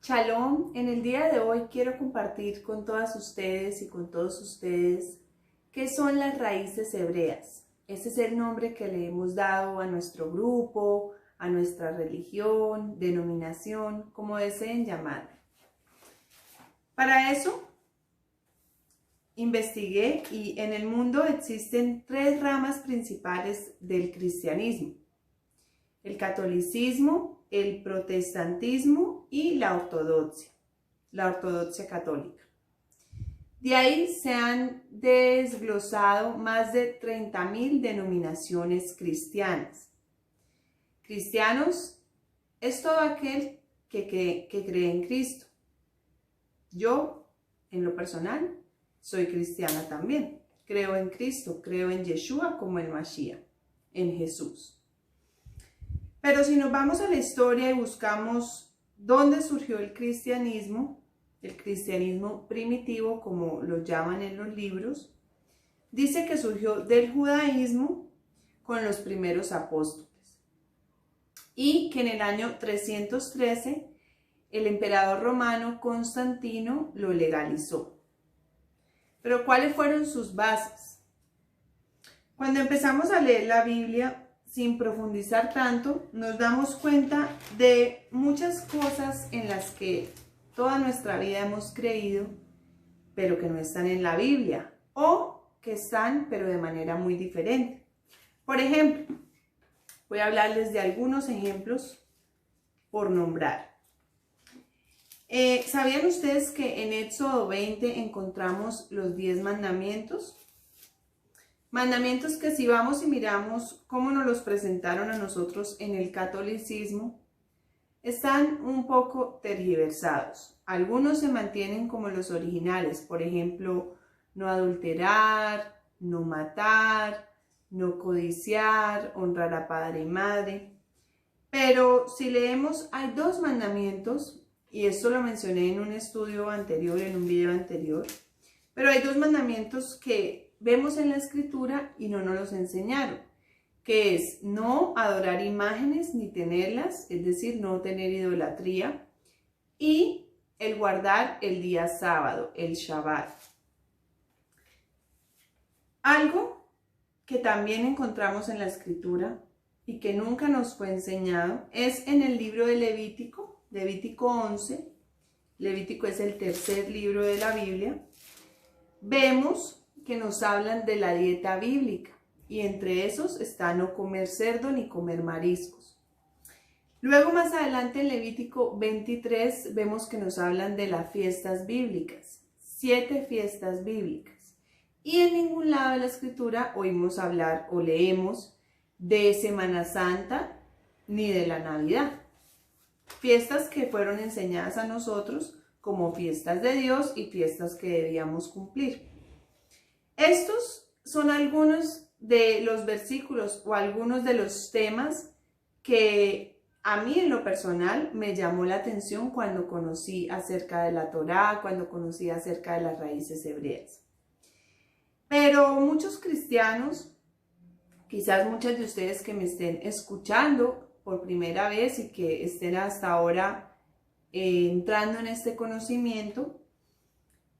Shalom, en el día de hoy quiero compartir con todas ustedes y con todos ustedes qué son las raíces hebreas. Ese es el nombre que le hemos dado a nuestro grupo, a nuestra religión, denominación, como deseen llamarlo. Para eso investigué y en el mundo existen tres ramas principales del cristianismo: el catolicismo, el protestantismo y la ortodoxia católica. De ahí se han desglosado más de 30.000 denominaciones cristianas. Cristianos es todo aquel que cree en Cristo. Yo, en lo personal, soy cristiana también. Creo en Cristo, creo en Yeshua como el Mashiach, en Jesús. Pero si nos vamos a la historia y buscamos dónde surgió el cristianismo primitivo, como lo llaman en los libros, dice que surgió del judaísmo con los primeros apóstoles y que en el año 313 el emperador romano Constantino lo legalizó. Pero ¿cuáles fueron sus bases? Cuando empezamos a leer la Biblia, sin profundizar tanto, nos damos cuenta de muchas cosas en las que toda nuestra vida hemos creído, pero que no están en la Biblia, o que están, pero de manera muy diferente. Por ejemplo, voy a hablarles de algunos ejemplos por nombrar. ¿Sabían ustedes que en Éxodo 20 encontramos los 10 mandamientos? Mandamientos que si vamos y miramos cómo nos los presentaron a nosotros en el catolicismo, están un poco tergiversados. Algunos se mantienen como los originales, por ejemplo, no adulterar, no matar, no codiciar, honrar a padre y madre. Pero si leemos, hay dos mandamientos, y esto lo mencioné en un estudio anterior, en un video anterior, pero hay dos mandamientos que vemos en la escritura y no nos los enseñaron, que es no adorar imágenes ni tenerlas, es decir, no tener idolatría, y el guardar el día sábado, el Shabbat. Algo que también encontramos en la escritura y que nunca nos fue enseñado es en el libro de Levítico, Levítico 11, Levítico es el tercer libro de la Biblia. Vemos que nos hablan de la dieta bíblica y entre esos está no comer cerdo ni comer mariscos. Luego más adelante en Levítico 23 vemos que nos hablan de las fiestas bíblicas, 7 fiestas bíblicas. Y en ningún lado de la escritura oímos hablar o leemos de Semana Santa ni de la Navidad. Fiestas que fueron enseñadas a nosotros como fiestas de Dios y fiestas que debíamos cumplir. Estos son algunos de los versículos o algunos de los temas que a mí en lo personal me llamó la atención cuando conocí acerca de la Torá, cuando conocí acerca de las raíces hebreas. Pero muchos cristianos, quizás muchos de ustedes que me estén escuchando por primera vez y que estén hasta ahora entrando en este conocimiento,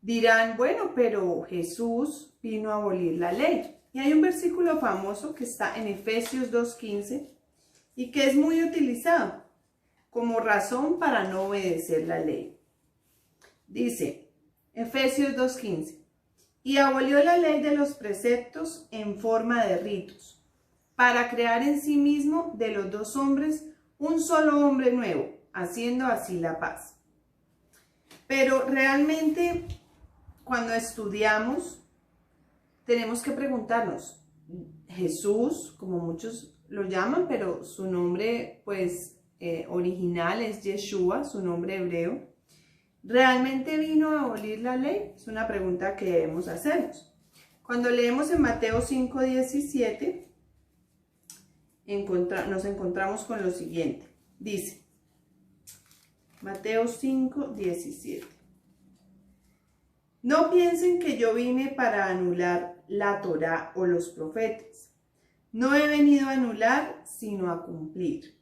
dirán, bueno, pero Jesús vino a abolir la ley. Y hay un versículo famoso que está en Efesios 2:15 y que es muy utilizado como razón para no obedecer la ley. Dice, Efesios 2:15, y abolió la ley de los preceptos en forma de ritos, para crear en sí mismo de los dos hombres un solo hombre nuevo, haciendo así la paz. Pero realmente, cuando estudiamos, tenemos que preguntarnos, Jesús, como muchos lo llaman, pero su nombre original es Yeshua, su nombre hebreo, ¿realmente vino a abolir la ley? Es una pregunta que debemos hacernos. Cuando leemos en Mateo 5:17, nos encontramos con lo siguiente. Dice, Mateo 5:17. No piensen que yo vine para anular la Torá o los profetas. No he venido a anular, sino a cumplir.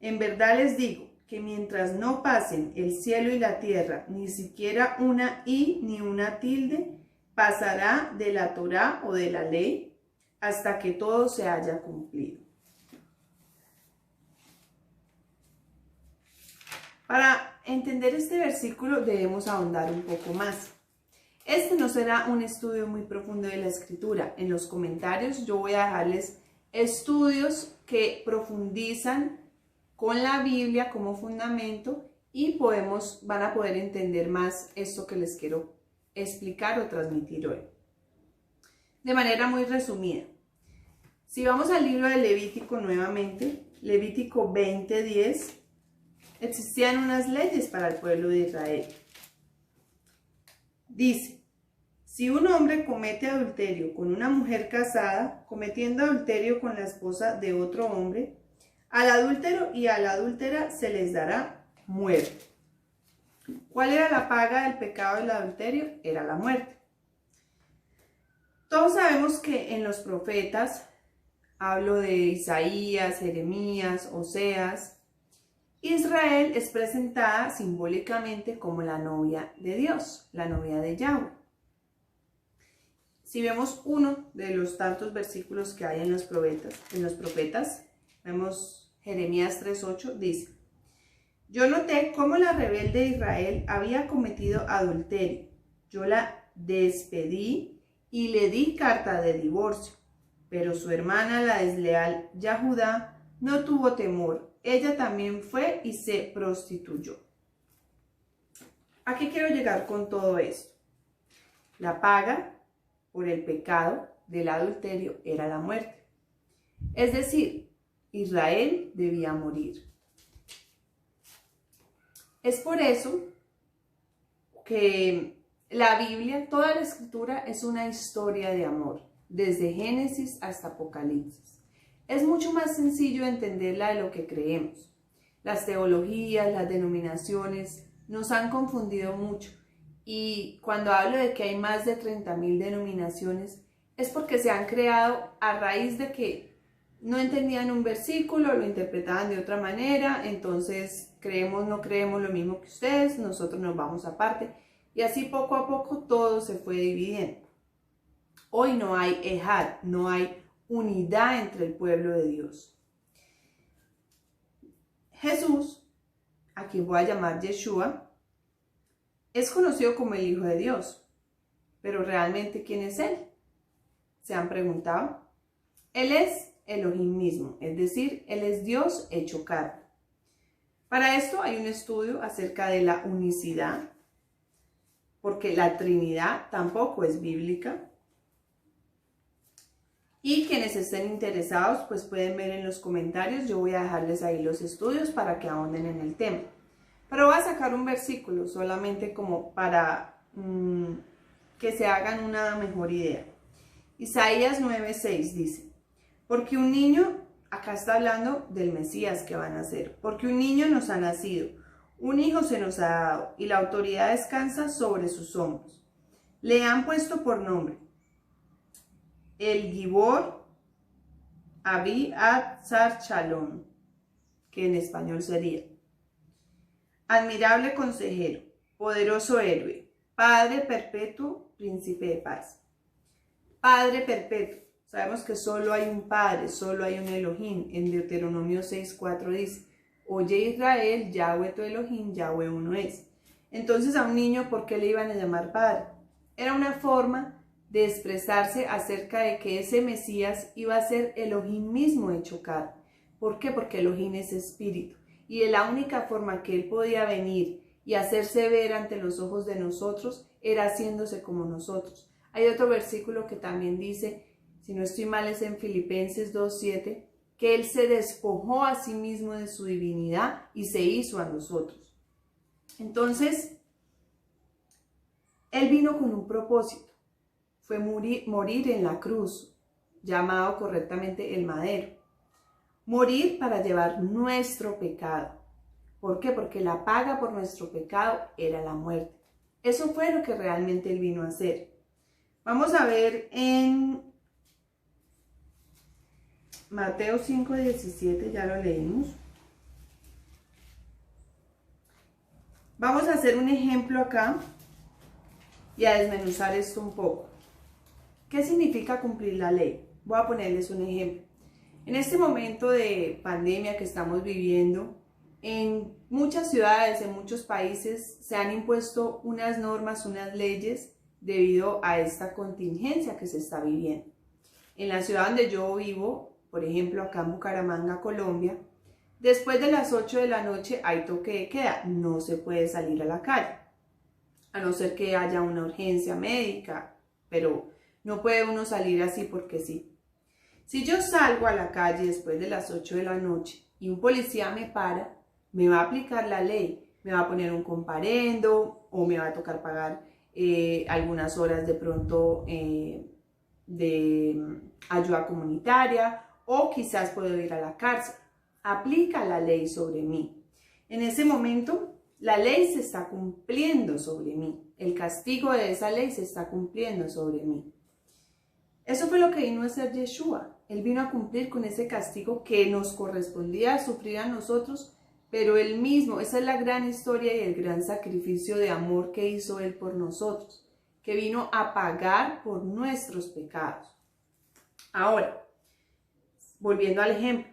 En verdad les digo que mientras no pasen el cielo y la tierra, ni siquiera una i ni una tilde, pasará de la Torá o de la ley hasta que todo se haya cumplido. Para entender este versículo debemos ahondar un poco más. Este no será un estudio muy profundo de la Escritura. En los comentarios yo voy a dejarles estudios que profundizan con la Biblia como fundamento y van a poder entender más esto que les quiero explicar o transmitir hoy. De manera muy resumida, si vamos al libro de Levítico nuevamente, Levítico 20:10, existían unas leyes para el pueblo de Israel. Dice: si un hombre comete adulterio con una mujer casada, cometiendo adulterio con la esposa de otro hombre, al adúltero y a la adúltera se les dará muerte. ¿Cuál era la paga del pecado del adulterio? Era la muerte. Todos sabemos que en los profetas, hablo de Isaías, Jeremías, Oseas, Israel es presentada simbólicamente como la novia de Dios, la novia de Yahweh. Si vemos uno de los tantos versículos que hay en los profetas, vemos Jeremías 3:8, dice: yo noté cómo la rebelde Israel había cometido adulterio. Yo la despedí y le di carta de divorcio, pero su hermana, la desleal Yahudá, no tuvo temor. Ella también fue y se prostituyó. ¿A qué quiero llegar con todo esto? La paga por el pecado del adulterio era la muerte. Es decir, Israel debía morir. Es por eso que la Biblia, toda la Escritura, es una historia de amor, desde Génesis hasta Apocalipsis. Es mucho más sencillo entenderla de lo que creemos. Las teologías, las denominaciones nos han confundido mucho. Y cuando hablo de que hay más de 30.000 denominaciones, es porque se han creado a raíz de que no entendían un versículo, lo interpretaban de otra manera, entonces creemos, no creemos lo mismo que ustedes, nosotros nos vamos aparte. Y así poco a poco todo se fue dividiendo. Hoy no hay ejad, no hay unidad entre el pueblo de Dios. Jesús, a quien voy a llamar Yeshua, es conocido como el Hijo de Dios. Pero realmente, ¿quién es Él? ¿Se han preguntado? Él es Elohim mismo, es decir, Él es Dios hecho carne. Para esto hay un estudio acerca de la unicidad, porque la Trinidad tampoco es bíblica. Y quienes estén interesados, pues pueden ver en los comentarios, yo voy a dejarles ahí los estudios para que ahonden en el tema. Pero voy a sacar un versículo solamente como para que se hagan una mejor idea. Isaías 9:6 dice: porque un niño, acá está hablando del Mesías que van a nacer, porque un niño nos ha nacido, un hijo se nos ha dado, y la autoridad descansa sobre sus hombros. Le han puesto por nombre el Gibor Abi Atzar Shalom, que en español sería admirable consejero, poderoso héroe, Padre perpetuo, príncipe de paz. Padre perpetuo. Sabemos que solo hay un Padre, solo hay un Elohim. En Deuteronomio 6:4 dice: oye Israel, Yahweh tu Elohim, Yahweh uno es. Entonces a un niño, ¿por qué le iban a llamar Padre? Era una forma de expresarse acerca de que ese Mesías iba a ser Elohim mismo hecho carne. ¿Por qué? Porque Elohim es espíritu. Y de la única forma que Él podía venir y hacerse ver ante los ojos de nosotros era haciéndose como nosotros. Hay otro versículo que también dice, si no estoy mal es en Filipenses 2:7, que Él se despojó a sí mismo de su divinidad y se hizo a nosotros. Entonces, Él vino con un propósito, fue morir en la cruz, llamado correctamente el madero. Morir para llevar nuestro pecado. ¿Por qué? Porque la paga por nuestro pecado era la muerte. Eso fue lo que realmente Él vino a hacer. Vamos a ver en Mateo 5:17, ya lo leímos. Vamos a hacer un ejemplo acá y a desmenuzar esto un poco. ¿Qué significa cumplir la ley? Voy a ponerles un ejemplo. En este momento de pandemia que estamos viviendo, en muchas ciudades, en muchos países, se han impuesto unas normas, unas leyes debido a esta contingencia que se está viviendo. En la ciudad donde yo vivo, por ejemplo, acá en Bucaramanga, Colombia, después de las 8 de la noche hay toque de queda, no se puede salir a la calle, a no ser que haya una urgencia médica, pero no puede uno salir así porque sí. Si yo salgo a la calle después de las 8 de la noche y un policía me para, me va a aplicar la ley, me va a poner un comparendo o me va a tocar pagar algunas horas de pronto de ayuda comunitaria o quizás puedo ir a la cárcel. Aplica la ley sobre mí. En ese momento, la ley se está cumpliendo sobre mí. El castigo de esa ley se está cumpliendo sobre mí. Eso fue lo que vino a hacer Yeshua. Él vino a cumplir con ese castigo que nos correspondía sufrir a nosotros, pero Él mismo, esa es la gran historia y el gran sacrificio de amor que hizo Él por nosotros, que vino a pagar por nuestros pecados. Ahora, volviendo al ejemplo,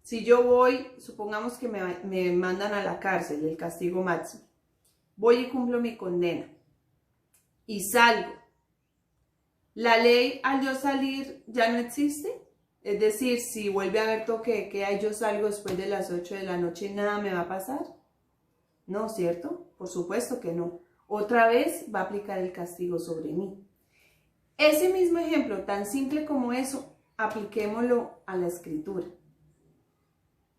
si yo voy, supongamos que me mandan a la cárcel, el castigo máximo, voy y cumplo mi condena y salgo. ¿La ley al yo salir ya no existe? Es decir, si vuelve a haber toque de queda y yo salgo después de las 8 de la noche, ¿nada me va a pasar? No, ¿cierto? Por supuesto que no. Otra vez va a aplicar el castigo sobre mí. Ese mismo ejemplo, tan simple como eso, apliquémoslo a la escritura.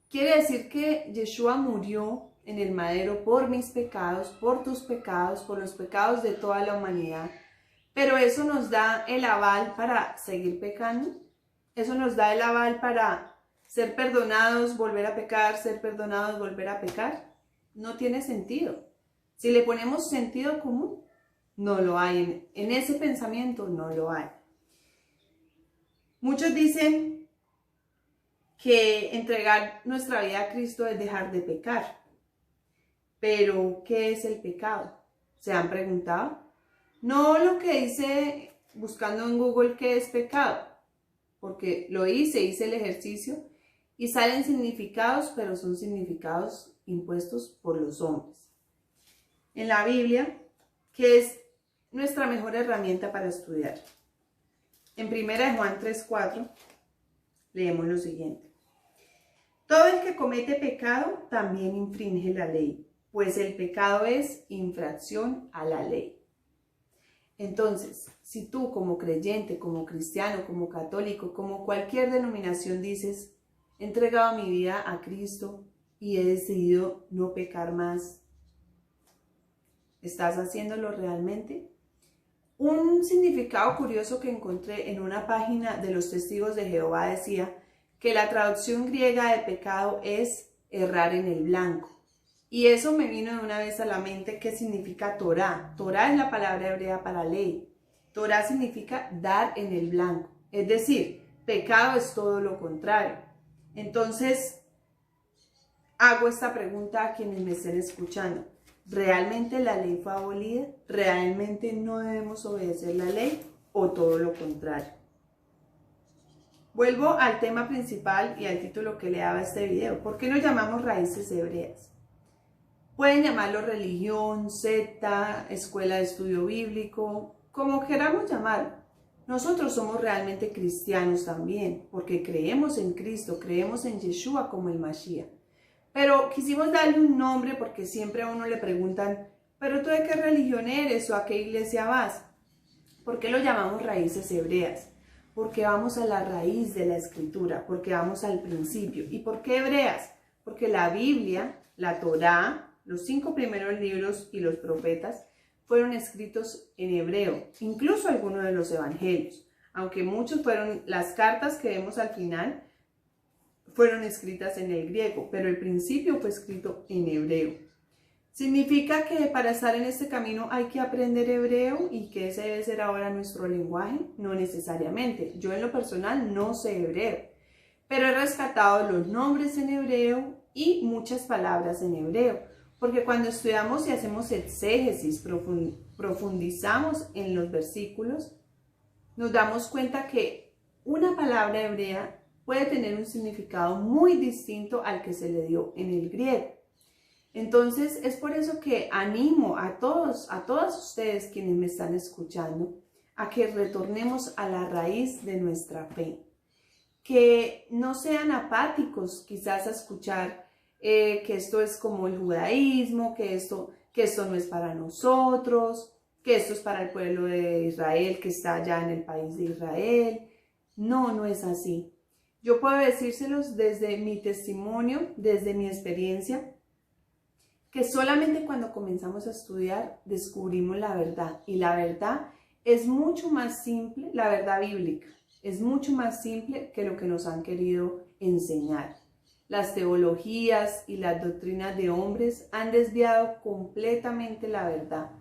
Quiere decir que Yeshua murió en el madero por mis pecados, por tus pecados, por los pecados de toda la humanidad. Pero eso nos da el aval para seguir pecando. Eso nos da el aval para ser perdonados, volver a pecar, ser perdonados, volver a pecar. No tiene sentido. Si le ponemos sentido común, no lo hay. En ese pensamiento no lo hay. Muchos dicen que entregar nuestra vida a Cristo es dejar de pecar. Pero, ¿qué es el pecado? ¿Se han preguntado? No lo que dice buscando en Google qué es pecado, porque lo hice el ejercicio y salen significados, pero son significados impuestos por los hombres. En la Biblia, que es nuestra mejor herramienta para estudiar. En 1 Juan 3:4 leemos lo siguiente. Todo el que comete pecado también infringe la ley, pues el pecado es infracción a la ley. Entonces, si tú como creyente, como cristiano, como católico, como cualquier denominación dices, he entregado mi vida a Cristo y he decidido no pecar más, ¿estás haciéndolo realmente? Un significado curioso que encontré en una página de los Testigos de Jehová decía que la traducción griega de pecado es errar en el blanco. Y eso me vino de una vez a la mente qué significa Torah. Torah es la palabra hebrea para ley. Torah significa dar en el blanco. Es decir, pecado es todo lo contrario. Entonces, hago esta pregunta a quienes me estén escuchando. ¿Realmente la ley fue abolida? ¿Realmente no debemos obedecer la ley? ¿O todo lo contrario? Vuelvo al tema principal y al título que le daba a este video. ¿Por qué nos llamamos raíces hebreas? Pueden llamarlo religión, secta, escuela de estudio bíblico, como queramos llamarlo. Nosotros somos realmente cristianos también, porque creemos en Cristo, creemos en Yeshua como el Mashiach. Pero quisimos darle un nombre porque siempre a uno le preguntan, ¿pero tú de qué religión eres o a qué iglesia vas? ¿Por qué lo llamamos raíces hebreas? Porque vamos a la raíz de la escritura, porque vamos al principio. ¿Y por qué hebreas? Porque la Biblia, la Torá, los 5 primeros libros y los profetas fueron escritos en hebreo, incluso algunos de los evangelios, aunque muchos fueron las cartas que vemos al final, fueron escritas en el griego, pero el principio fue escrito en hebreo. ¿Significa que para estar en este camino hay que aprender hebreo y que ese debe ser ahora nuestro lenguaje? No necesariamente. Yo en lo personal no sé hebreo, pero he rescatado los nombres en hebreo y muchas palabras en hebreo. Porque cuando estudiamos y hacemos exégesis, profundizamos en los versículos, nos damos cuenta que una palabra hebrea puede tener un significado muy distinto al que se le dio en el griego. Entonces, es por eso que animo a todos, a todas ustedes quienes me están escuchando, a que retornemos a la raíz de nuestra fe. Que no sean apáticos quizás a escuchar que esto es como el judaísmo, que esto no es para nosotros, que esto es para el pueblo de Israel que está allá en el país de Israel. No, no es así. Yo puedo decírselos desde mi testimonio, desde mi experiencia, que solamente cuando comenzamos a estudiar descubrimos la verdad. Y la verdad es mucho más simple, la verdad bíblica, es mucho más simple que lo que nos han querido enseñar. Las teologías y las doctrinas de hombres han desviado completamente la verdad.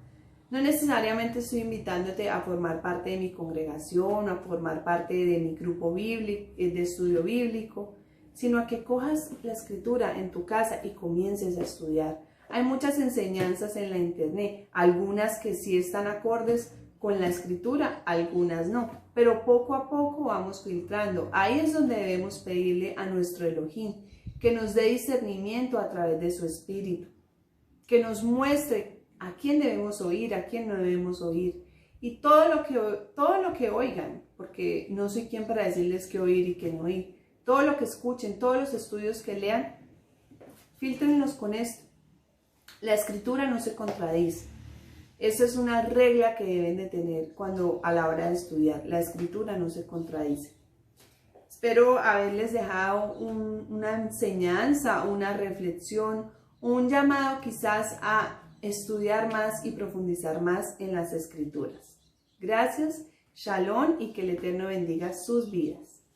No necesariamente estoy invitándote a formar parte de mi congregación, a formar parte de mi grupo bíblico, de estudio bíblico, sino a que cojas la escritura en tu casa y comiences a estudiar. Hay muchas enseñanzas en la internet, algunas que sí están acordes con la escritura, algunas no, pero poco a poco vamos filtrando. Ahí es donde debemos pedirle a nuestro Elohim que nos dé discernimiento a través de su espíritu, que nos muestre a quién debemos oír, a quién no debemos oír, y todo lo que oigan, porque no soy quien para decirles qué oír y qué no oír, todo lo que escuchen, todos los estudios que lean, filtrenlos con esto. La escritura no se contradice. Esa es una regla que deben de tener a la hora de estudiar. La escritura no se contradice. Espero haberles dejado una enseñanza, una reflexión, un llamado quizás a estudiar más y profundizar más en las escrituras. Gracias, Shalom, y que el Eterno bendiga sus vidas.